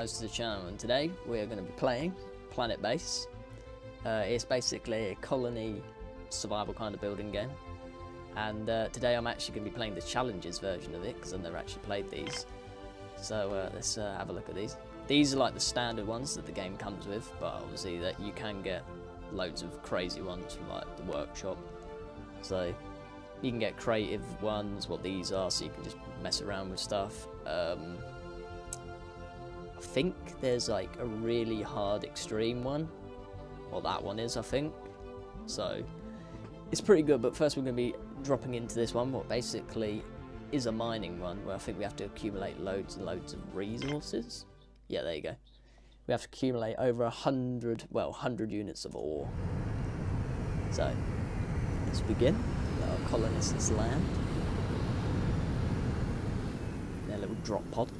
guys to the channel, and today we're going to be playing Planetbase. It's basically a colony survival kind of building game, and today I'm actually going to be playing the challenges version of it because I've never actually played these. So let's have a look at these. These are like the standard ones that the game comes with, but obviously that you can get loads of crazy ones from like the workshop. So you can get creative ones, what these are, so you can just mess around with stuff. I think there's like a really hard extreme one, or that one is, I think. So it's pretty good, but first we're going to be dropping into this one, what basically is a mining one, where I think we have to accumulate loads and loads of resources. Yeah, there you go. We have to accumulate over 100 units of ore. So let's begin. Let our colonists land. Their little drop pod.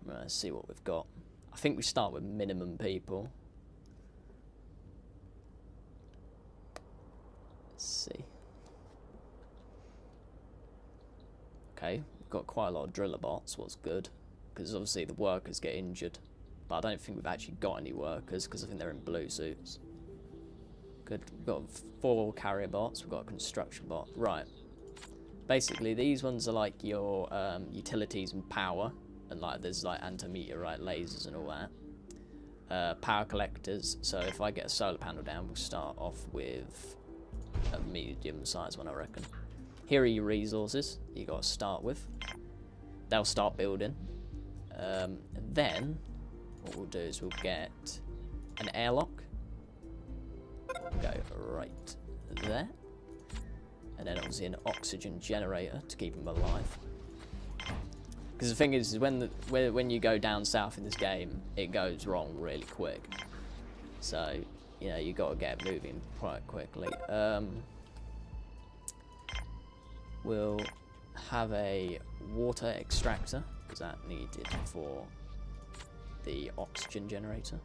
Right, let's see what we've got. I think we start with minimum people. Let's see. Okay, we've got quite a lot of driller bots, what's good. Because obviously the workers get injured. But I don't think we've actually got any workers, because I think they're in blue suits. Good, we've got 4 carrier bots, we've got a construction bot. Right. Basically, these ones are like your utilities and power. And like there's like anti-meteorite lasers and all that. Power collectors, so if I get a solar panel down, we'll start off with a medium sized one, I reckon. Here are your resources you got to start with. They'll start building. And then what we'll do is we'll get an airlock. Go right there. And then obviously an oxygen generator to keep them alive. Because the thing is when you go down south in this game, it goes wrong really quick. So, you know, you got to get moving quite quickly. We'll have a water extractor, because that needed for the oxygen generator.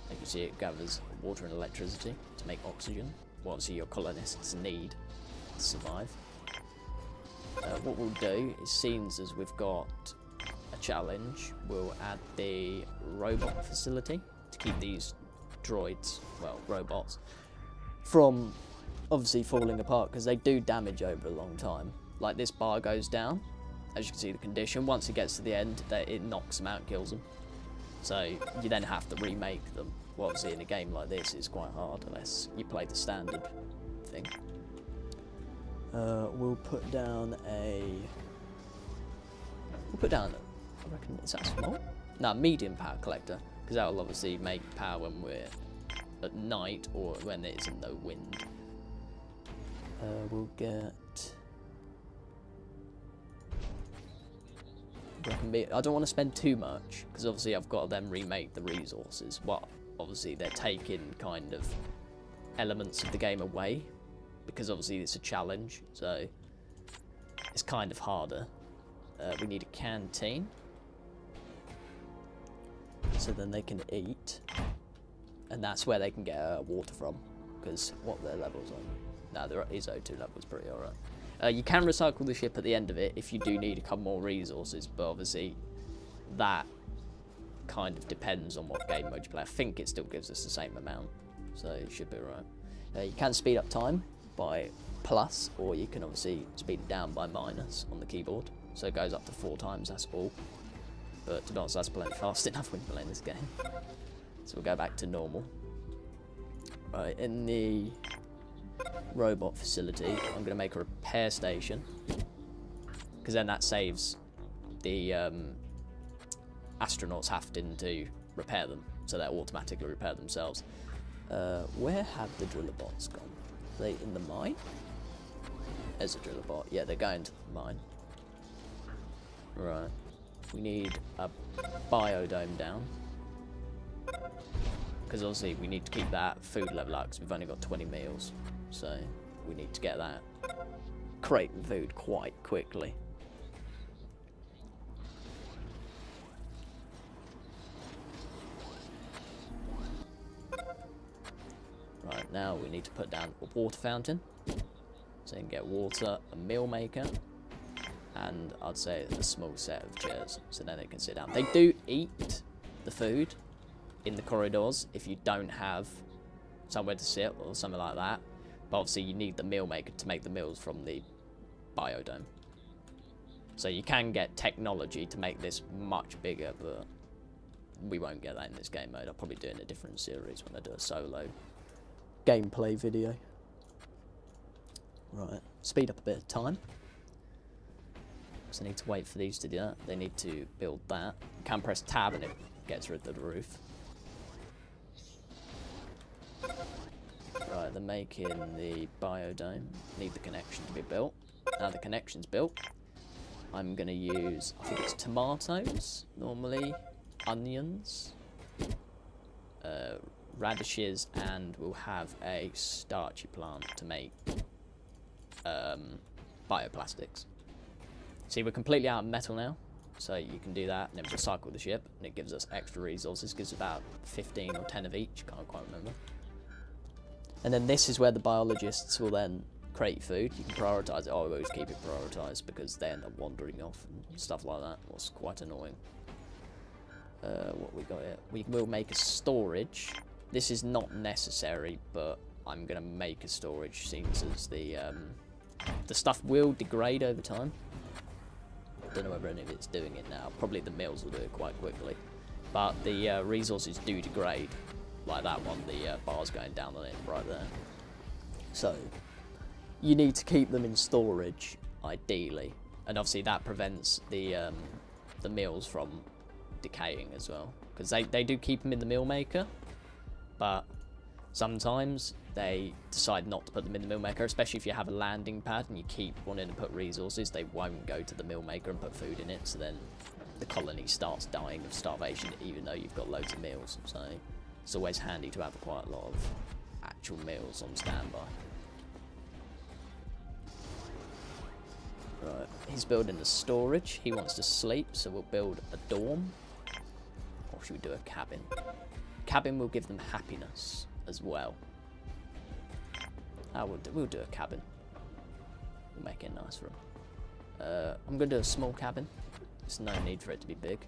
You can see it gathers water and electricity to make oxygen, what obviously your colonists need to survive. What we'll do is, seems as we've got a challenge, we'll add the robot facility to keep these droids, well, robots, from obviously falling apart, because they do damage over a long time. Like this bar goes down, as you can see the condition, once it gets to the end, it knocks them out and kills them. So you then have to remake them. Well, obviously in a game like this it's quite hard unless you play the standard thing. We'll put down I reckon, is that small? No, medium power collector, because that will obviously make power when we're at night or when it's in no wind. We'll get, I don't want to spend too much, because obviously I've got to then remake the resources. Well, obviously they're taking kind of elements of the game away, because obviously it's a challenge, so it's kind of harder. We need a canteen, so then they can eat, and that's where they can get water from, because what are their levels on? No, their O2 level's pretty alright. You can recycle the ship at the end of it if you do need a couple more resources, but obviously that kind of depends on what game mode you play. I think it still gives us the same amount, so it should be alright. You can speed up time by plus, or you can obviously speed it down by minus on the keyboard, so it goes up to 4 times, that's all. But to be honest, that's plenty fast enough when you're playing this game. So we'll go back to normal. Right, in the robot facility, I'm going to make a repair station, because then that saves the astronauts having to repair them, so they'll automatically repair themselves. Where have the driller bots gone? Are they in the mine? There's a driller bot. Yeah, they're going to the mine. Right. We need a biodome down, because obviously we need to keep that food level up, because we've only got 20 meals. So we need to get that creating food quite quickly. Right, now we need to put down a water fountain, so you can get water, a meal maker, and I'd say a small set of chairs, so then they can sit down. They do eat the food in the corridors if you don't have somewhere to sit or something like that, but obviously you need the meal maker to make the meals from the biodome. So you can get technology to make this much bigger, but we won't get that in this game mode. I'll probably do it in a different series when I do a solo gameplay video. Right, speed up a bit of time. So I need to wait for these to do that. They need to build that. You can press tab and it gets rid of the roof. Right, they're making the biodome. Need the connection to be built. Now the connection's built, I'm going to use, I think it's tomatoes, normally, onions, radishes, and we'll have a starchy plant to make bioplastics. See, we're completely out of metal now, so you can do that, and then recycle the ship, and it gives us extra resources, gives about 15 or 10 of each, can't quite remember. And then this is where the biologists will then create food. You can prioritise it. I always keep it prioritised because they end up wandering off and stuff like that. It's quite annoying. What we got here? We will make a storage. This is not necessary, but I'm gonna make a storage since as the stuff will degrade over time. I don't know whether any of it's doing it now. Probably the mills will do it quite quickly, but the resources do degrade. Like that one, the bar's going down on it right there. So you need to keep them in storage, ideally, and obviously that prevents the meals from decaying as well, because they do keep them in the meal maker, but sometimes they decide not to put them in the meal maker, especially if you have a landing pad and you keep wanting to put resources. They won't go to the meal maker and put food in it, so then the colony starts dying of starvation even though you've got loads of meals. So it's always handy to have quite a lot of actual meals on standby. Right, he's building the storage. He wants to sleep, so we'll build a dorm. Or should we do a cabin? Cabin will give them happiness as well. We'll do a cabin. We'll make it nice for them. I'm going to do a small cabin. There's no need for it to be big.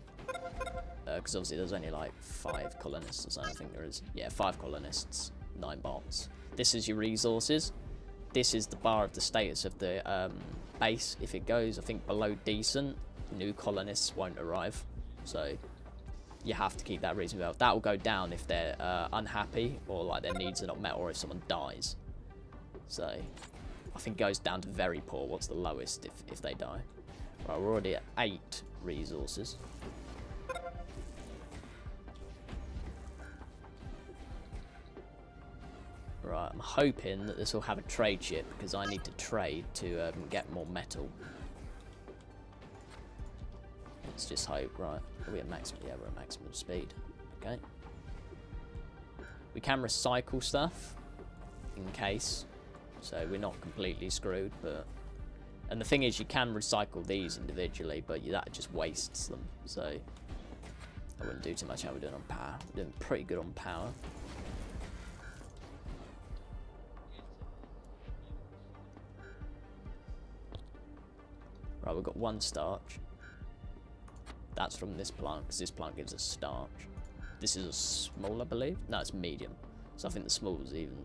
Because obviously there's only like 5 colonists or something. I think there is. Yeah, 5 colonists, 9 bots. This is your resources. This is the bar of the status of the base. If it goes, I think, below decent, new colonists won't arrive. So you have to keep that reasonably well. That will go down if they're unhappy or like their needs are not met or if someone dies. So I think it goes down to very poor. What's the lowest if they die? Right, we're already at 8 resources. Right, I'm hoping that this will have a trade ship because I need to trade to get more metal. Let's just hope. Right, are we at maximum? Yeah, we're at maximum speed. Okay. We can recycle stuff in case, so we're not completely screwed. But and the thing is, you can recycle these individually, but that just wastes them. So I wouldn't do too much. How we're doing on power? We're doing pretty good on power. Right, we've got 1 starch. That's from this plant, because this plant gives us starch. This is a small, I believe. No, it's medium. So I think the small is even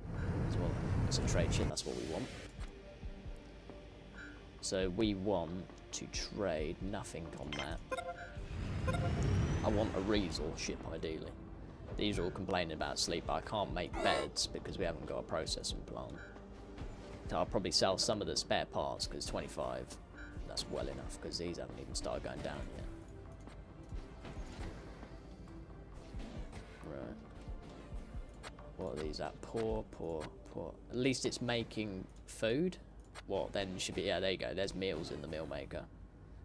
smaller. It's a trade ship, that's what we want. So we want to trade nothing on that. I want a resource ship, ideally. These are all complaining about sleep, but I can't make beds because we haven't got a processing plant. So I'll probably sell some of the spare parts, because 25... that's well enough, because these haven't even started going down yet. Right. What are these at? Poor. At least it's making food. What then should be... yeah, there you go. There's meals in the meal maker.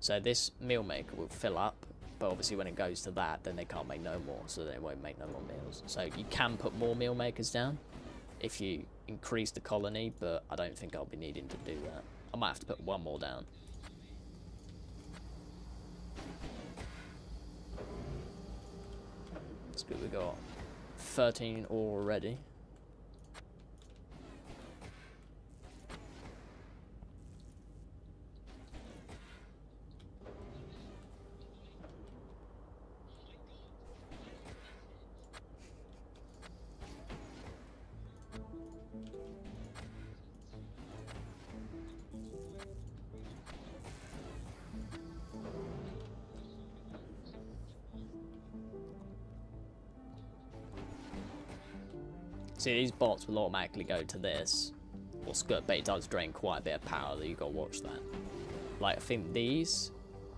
So this meal maker will fill up, but obviously when it goes to that, then they can't make no more, so they won't make no more meals. So you can put more meal makers down if you increase the colony, but I don't think I'll be needing to do that. I might have to put 1 more down. That's good, we got 13 already. See, these bots will automatically go to this. What's good, but it does drain quite a bit of power, that you gotta watch that. Like, I think these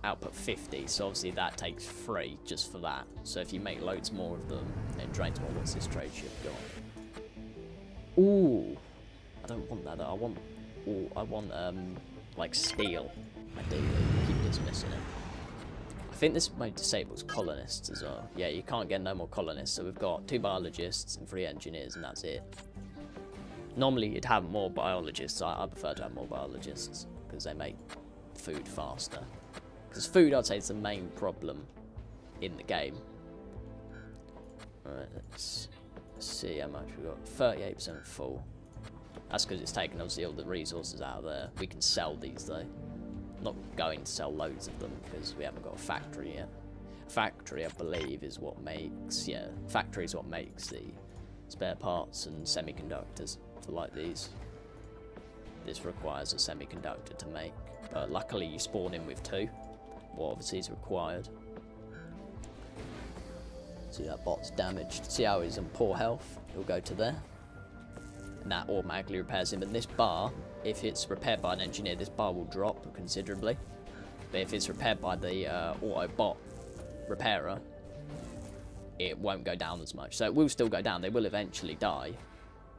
output 50, so obviously that takes 3 just for that. So if you make loads more of them, it drains more. What's this trade ship got? Ooh, I don't want that. I want like steel. Ideally, keep dismissing it. I think this might disable colonists as well. Yeah, you can't get no more colonists. So we've got 2 biologists and 3 engineers, and that's it. Normally you'd have more biologists. I prefer to have more biologists because they make food faster. Because food, I'd say, is the main problem in the game. Alright, let's see how much we've got. 38% full. That's because it's taken obviously all the resources out of there. We can sell these though. Not going to sell loads of them because we haven't got a factory yet. Factory, I believe, is what makes, yeah, factory is what makes the spare parts and semiconductors for like these. This requires a semiconductor to make, but luckily you spawn in with 2. What obviously is required. See, that bot's damaged. See how he's in poor health? It'll go to there. And that automatically repairs him. And this bar, if it's repaired by an engineer, this bar will drop considerably. But if it's repaired by the auto bot repairer, it won't go down as much. So it will still go down. They will eventually die,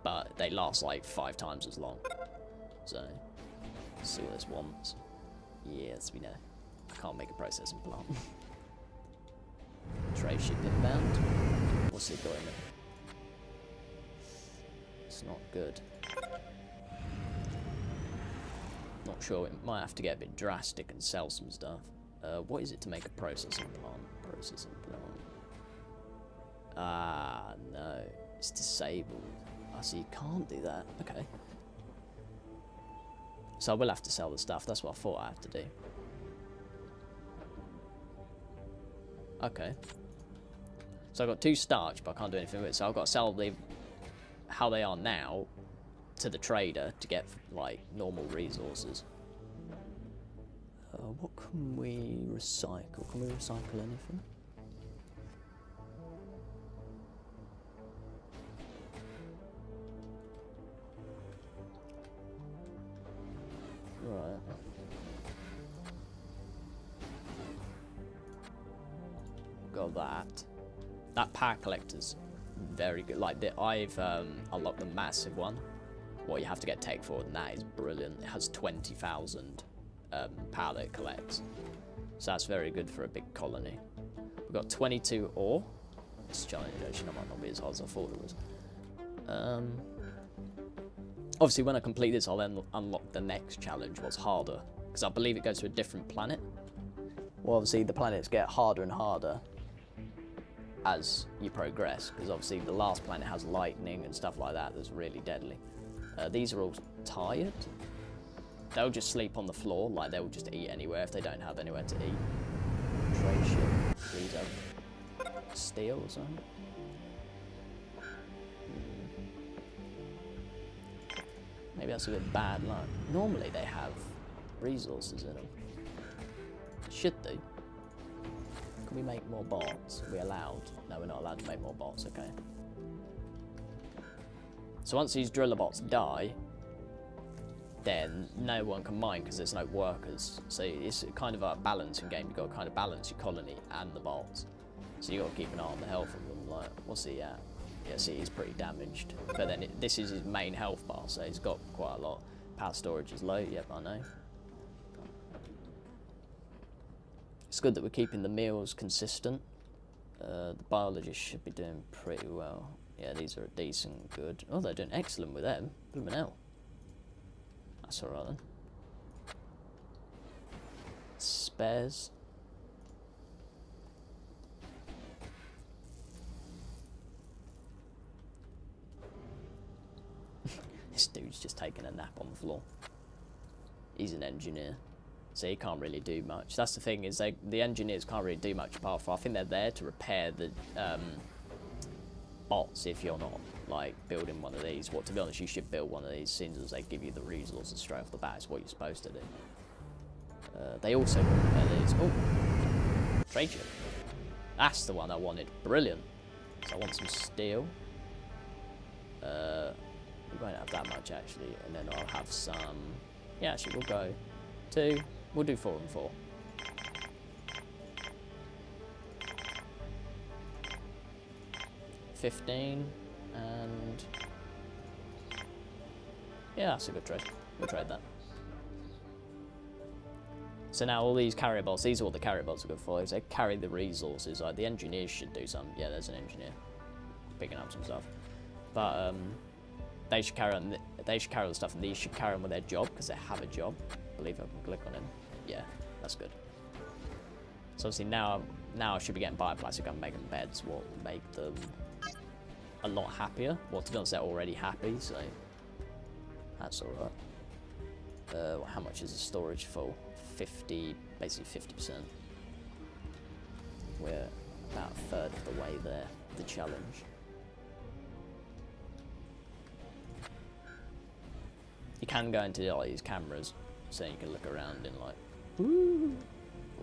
but they last like 5 times as long. So, let's see what this wants. Yes, we know. I can't make a processing plant. Trade ship inbound. What's it got in it? It's not good. Not sure. It might have to get a bit drastic and sell some stuff. What is it to make a processing plant? Processing plant. Ah, no. It's disabled. I see you can't do that. Okay. So I will have to sell the stuff. That's what I thought I have to do. Okay. So I've got 2 starch, but I can't do anything with it. So I've got to sell how they are now to the trader to get like normal resources. What can we recycle? Can we recycle anything? Right. Got that. That power collector's very good. Like I've unlocked the massive one. What you have to get tech for, and that is brilliant. It has 20,000 power that it collects. So that's very good for a big colony. We've got 22 ore. This challenge actually might not be as hard as I thought it was. Obviously, when I complete this, I'll then unlock the next challenge, what's harder. Because I believe it goes to a different planet. Well, obviously, the planets get harder and harder as you progress. Because obviously, the last planet has lightning and stuff like that that's really deadly. These are all tired. They'll just sleep on the floor, like they'll just eat anywhere if they don't have anywhere to eat. Trade ship. These have steel or something. Maybe that's a bit bad luck. Normally they have resources in them. Should do. Can we make more bots? Are we allowed? No, we're not allowed to make more bots, okay. So once these driller bots die, then no one can mine because there's no workers. So it's kind of a balancing game. You've got to kind of balance your colony and the bots. So you've got to keep an eye on the health of them. Like, what's he at? Yeah, see, he's pretty damaged. But then this is his main health bar, so he's got quite a lot. Power storage is low, yep, I know. It's good that we're keeping the meals consistent. The biologists should be doing pretty well. Yeah, these are decent, good. Oh, they're doing excellent with them. Blooming hell. That's alright then. Spares. This dude's just taking a nap on the floor. He's an engineer, so he can't really do much. That's the thing, is the engineers can't really do much apart from, I think they're there to repair the bots if you're not like building one of these. What, to be honest, you should build one of these, since as they give you the resources straight off the bat. It's what you're supposed to do. They also repair these. Oh, trade ship. That's the one I wanted. Brilliant. So I want some steel. We won't have that much actually, and then I'll have some. Yeah, actually, we'll go 2. We'll do 4 and 4. $15 and yeah, that's a good trade. We'll trade that. So now all these carrier bots, these are what the carrier bots are good for. Is they carry the resources. Like the engineers should do some. Yeah, there's an engineer picking up some stuff, but they should carry on. They should carry all the stuff, and these should carry on with their job because they have a job. I believe I can click on him. Yeah, that's good. So obviously now I should be getting bioplastic and making beds. What will make them a lot happier. Well, to be honest, they're already happy, so that's all right. How much is the storage full? 50, basically 50%. We're about a third of the way there. The challenge. You can go into like these cameras, so you can look around and like, woo,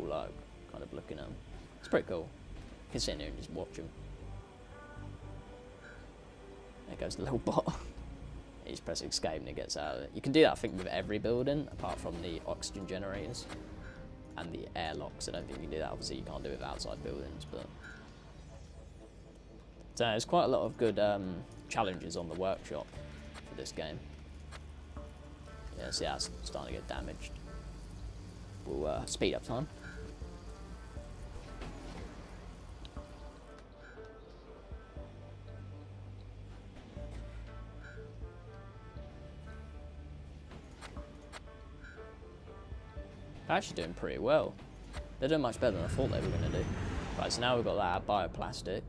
or like kind of looking at them. It's pretty cool. You can sit in here and just watch them. There goes the little bot. You just press escape and it gets out of it. You can do that, I think, with every building, apart from the oxygen generators and the airlocks. I don't think you can do that. Obviously, you can't do it with outside buildings, but so there's quite a lot of good challenges on the workshop for this game. Yeah, see how it's starting to get damaged. We'll speed up time. They're actually doing pretty well. They're doing much better than I thought they were going to do. Right, so now we've got that bioplastic.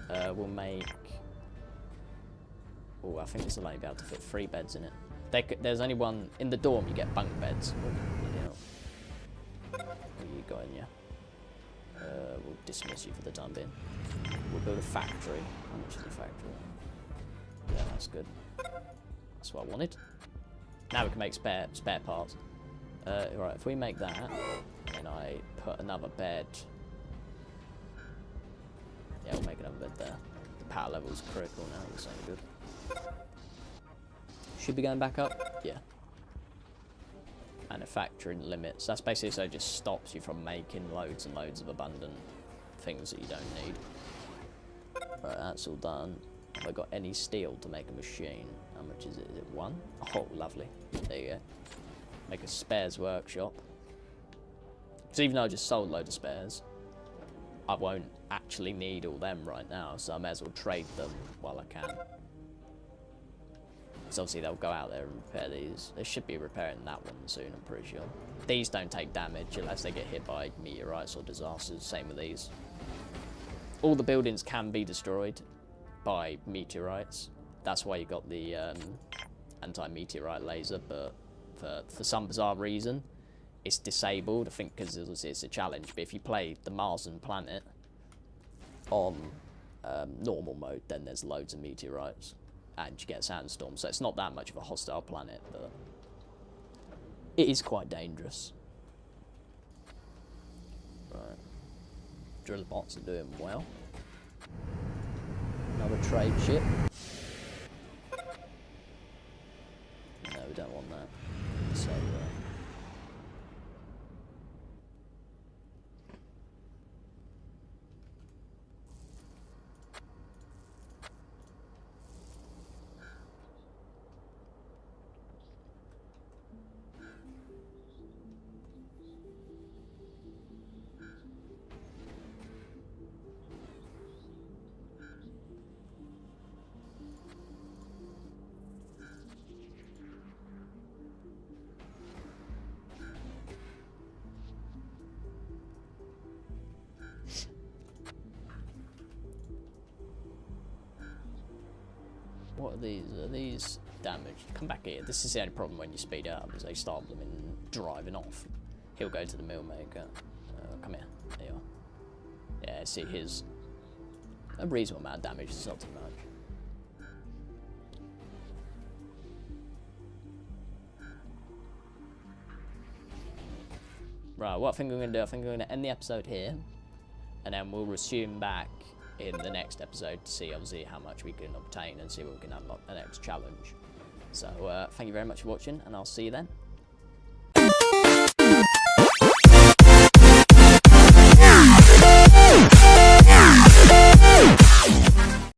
We'll make. Oh, I think this will only be able to fit 3 beds in it. There's only one in the dorm. You get bunk beds. Oh, bloody hell. What have you got in you? We'll dismiss you for the time being. We'll build a factory. How much is the factory? Yeah, that's good. That's what I wanted. Now we can make spare parts. Right, if we make that, and I put another bed. Yeah, we'll make another bed there. The power level is critical now. That's so good. Should be going back up. Yeah. Manufacturing limits. That's basically so it just stops you from making loads and loads of abundant things that you don't need. Right, that's all done. Have I got any steel to make a machine? How much is it? Is it 1? Oh, lovely. There you go. Make a spares workshop. Because even though I just sold a load of spares, I won't actually need all them right now, so I may as well trade them while I can. So obviously they'll go out there and repair these. They should be repairing that one soon, I'm pretty sure. These don't take damage unless they get hit by meteorites or disasters, same with these. All the buildings can be destroyed by meteorites. That's why you got the anti-meteorite laser, but for some bizarre reason, it's disabled. I think because it's a challenge. But if you play the Martian planet on normal mode, then there's loads of meteorites, and you get sandstorms. So it's not that much of a hostile planet, but it is quite dangerous. Right, drill bots are doing well. Another trade ship. No, we don't want that. So, what are these? Are these damaged? Come back here. This is the only problem when you speed up, is they start them in driving off. He'll go to the mill maker. Come here. There you are. Yeah, see, his a reasonable amount of damage. It's not too much. Right, what I think I'm going to do, I think I'm going to end the episode here, and then we'll resume back in the next episode to see obviously how much we can obtain and see what we can unlock the next challenge. So thank you very much for watching, and I'll see you then.